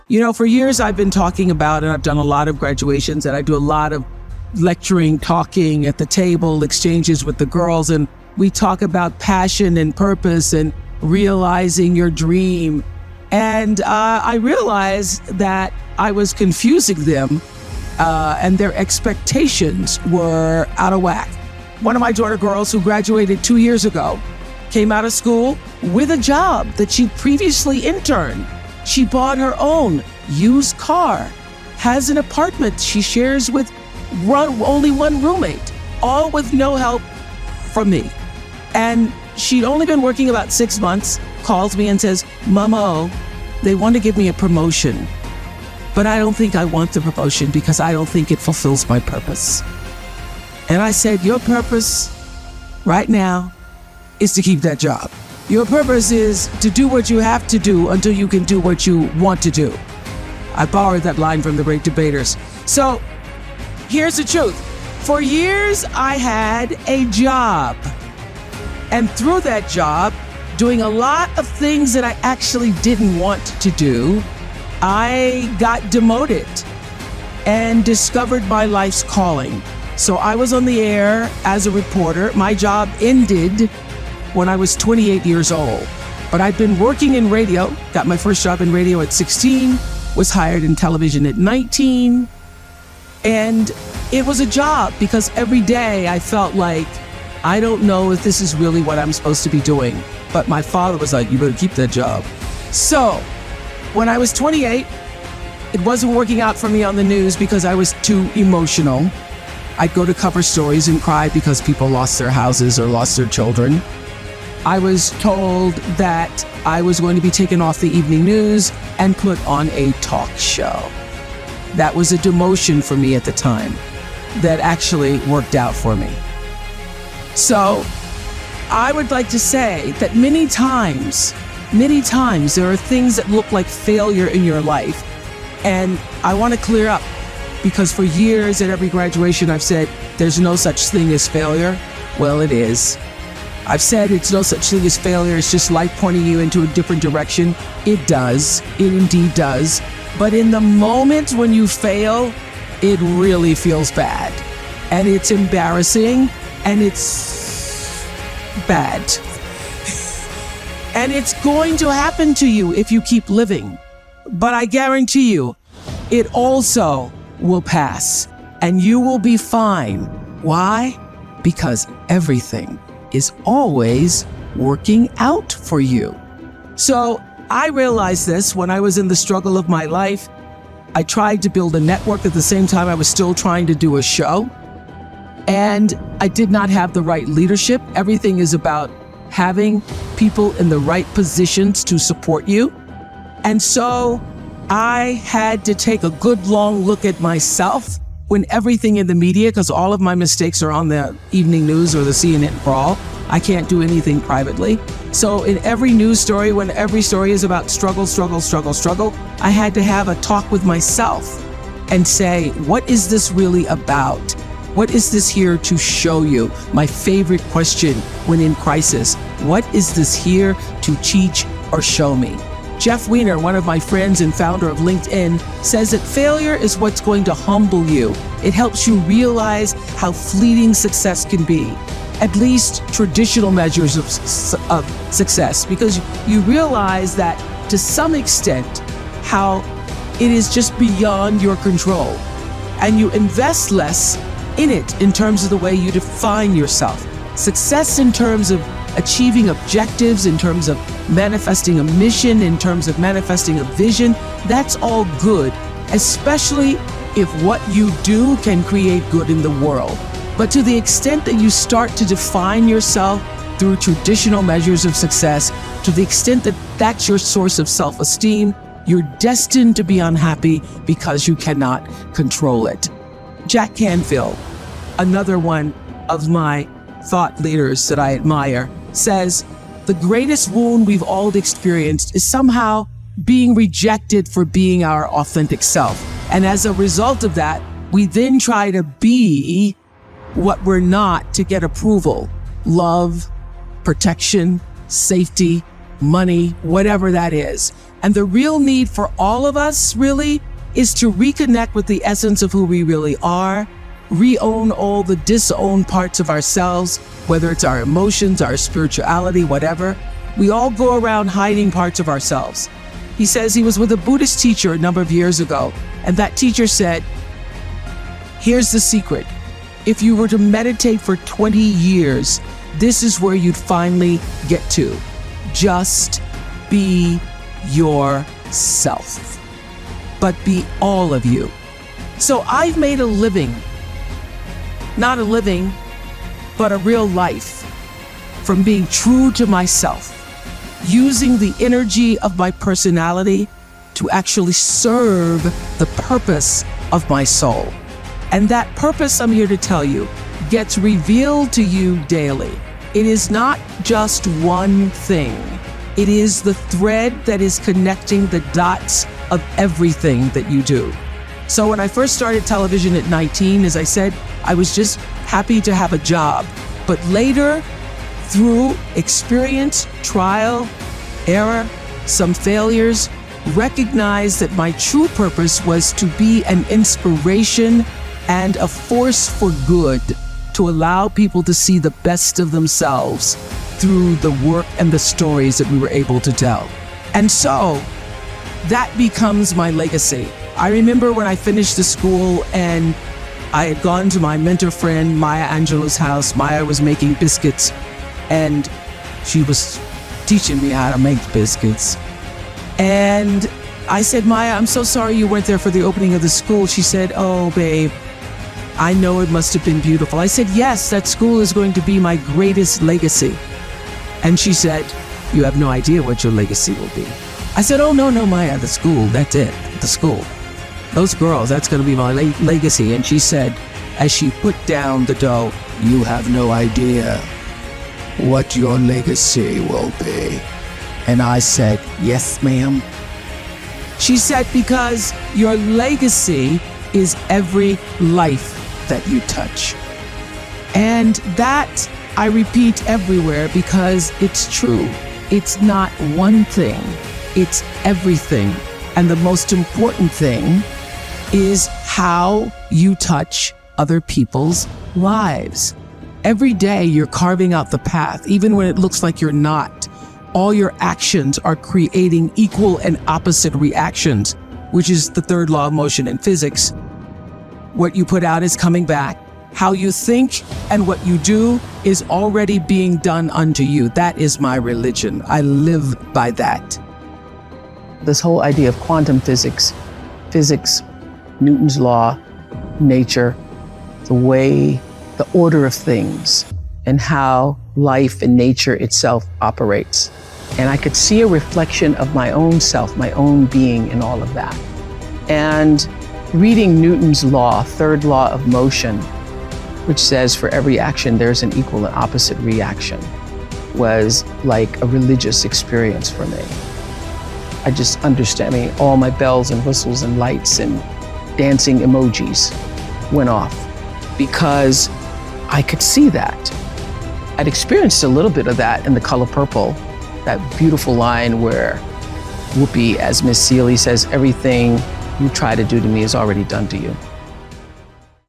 For years I've been talking about, and I've done a lot of graduations, and I do a lot of lecturing, talking at the table, exchanges with the girls, and we talk about passion and purpose and realizing your dream. And I realized that I was confusing them, and their expectations were out of whack. One of my daughter girls who graduated 2 years ago came out of school with a job that she previously interned. She bought her own used car, has an apartment she shares with only one roommate, all with no help from me. And she'd only been working about 6 months, calls me and says, "Mama, they want to give me a promotion, but I don't think I want the promotion because I don't think it fulfills my purpose." And I said, "Your purpose right now is to keep that job. Your purpose is to do what you have to do until you can do what you want to do." I borrowed that line from the great debaters. So here's the truth. For years, I had a job. And through that job, doing a lot of things that I actually didn't want to do, I got demoted and discovered my life's calling. So I was on the air as a reporter. My job ended when I was 28 years old. But I'd been working in radio, got my first job in radio at 16, was hired in television at 19. And it was a job because every day I felt like, I don't know if this is really what I'm supposed to be doing. But my father was like, "You better keep that job." So when I was 28, it wasn't working out for me on the news because I was too emotional. I'd go to cover stories and cry because people lost their houses or lost their children. I was told that I was going to be taken off the evening news and put on a talk show. That was a demotion for me at the time that actually worked out for me. So I would like to say that many times, there are things that look like failure in your life. And I want to clear up because for years at every graduation, I've said, there's no such thing as failure. Well, it is. I've said it's no such thing as failure. It's just life pointing you into a different direction. It does. It indeed does. But in the moment when you fail, it really feels bad. And it's embarrassing. And it's bad. And it's going to happen to you if you keep living. But I guarantee you, it also will pass. And you will be fine. Why? Because everything is always working out for you. So I realized this when I was in the struggle of my life. I tried to build a network at the same time I was still trying to do a show. And I did not have the right leadership. Everything is about having people in the right positions to support you. And so I had to take a good long look at myself when everything in the media, because all of my mistakes are on the evening news or the CNN crawl. I can't do anything privately. So in every news story, when every story is about struggle, I had to have a talk with myself and say, what is this really about? What is this here to show you? My favorite question when in crisis, what is this here to teach or show me? Jeff Weiner, one of my friends and founder of LinkedIn, says that failure is what's going to humble you. It helps you realize how fleeting success can be, at least traditional measures of success, because you realize that to some extent, how it is just beyond your control. And you invest less in it in terms of the way you define yourself. Success in terms of achieving objectives, in terms of manifesting a mission, in terms of manifesting a vision, that's all good, especially if what you do can create good in the world. But to the extent that you start to define yourself through traditional measures of success, to the extent that that's your source of self-esteem, you're destined to be unhappy because you cannot control it. Jack Canfield, another one of my thought leaders that I admire, says, the greatest wound we've all experienced is somehow being rejected for being our authentic self. And as a result of that, we then try to be what we're not to get approval, love, protection, safety, money, whatever that is. And the real need for all of us really is to reconnect with the essence of who we really are, re-own all the disowned parts of ourselves, whether it's our emotions, our spirituality, whatever. We all go around hiding parts of ourselves. He says he was with a Buddhist teacher a number of years ago, and that teacher said, here's the secret. If you were to meditate for 20 years, this is where you'd finally get to. Just be yourself, but be all of you. So I've made a living, not a living, but a real life from being true to myself, using the energy of my personality to actually serve the purpose of my soul. And that purpose, I'm here to tell you, gets revealed to you daily. It is not just one thing. It is the thread that is connecting the dots of everything that you do. So when I first started television at 19, as I said, I was just happy to have a job. But later, through experience, trial, error, some failures, recognized that my true purpose was to be an inspiration and a force for good, to allow people to see the best of themselves through the work and the stories that we were able to tell. And so that becomes my legacy. I remember when I finished the school and I had gone to my mentor friend Maya Angelou's house. Maya was making biscuits and she was teaching me how to make biscuits. And I said, Maya, I'm so sorry you weren't there for the opening of the school. She said, oh, babe, I know it must have been beautiful. I said, yes, that school is going to be my greatest legacy. And she said, you have no idea what your legacy will be. I said, oh, no, Maya, the school, that's it, the school. Those girls, that's going to be my legacy. And she said, as she put down the dough, you have no idea what your legacy will be. And I said, yes, ma'am. She said, because your legacy is every life that you touch. And that I repeat everywhere because it's true. It's not one thing, it's everything. And the most important thing is how you touch other people's lives. Every day you're carving out the path, even when it looks like you're not. All your actions are creating equal and opposite reactions, which is the third law of motion in physics. What you put out is coming back. How you think and what you do is already being done unto you. That is my religion. I live by that. This whole idea of quantum physics, Newton's law, nature, the way, the order of things, and how life and nature itself operates. And I could see a reflection of my own self, my own being in all of that. And reading Newton's law, third law of motion, which says for every action there's an equal and opposite reaction, was like a religious experience for me. I just understand, all my bells and whistles and lights and dancing emojis went off because I could see that. I'd experienced a little bit of that in The Color Purple, that beautiful line where Whoopi, as Miss Seeley says, everything you try to do to me is already done to you.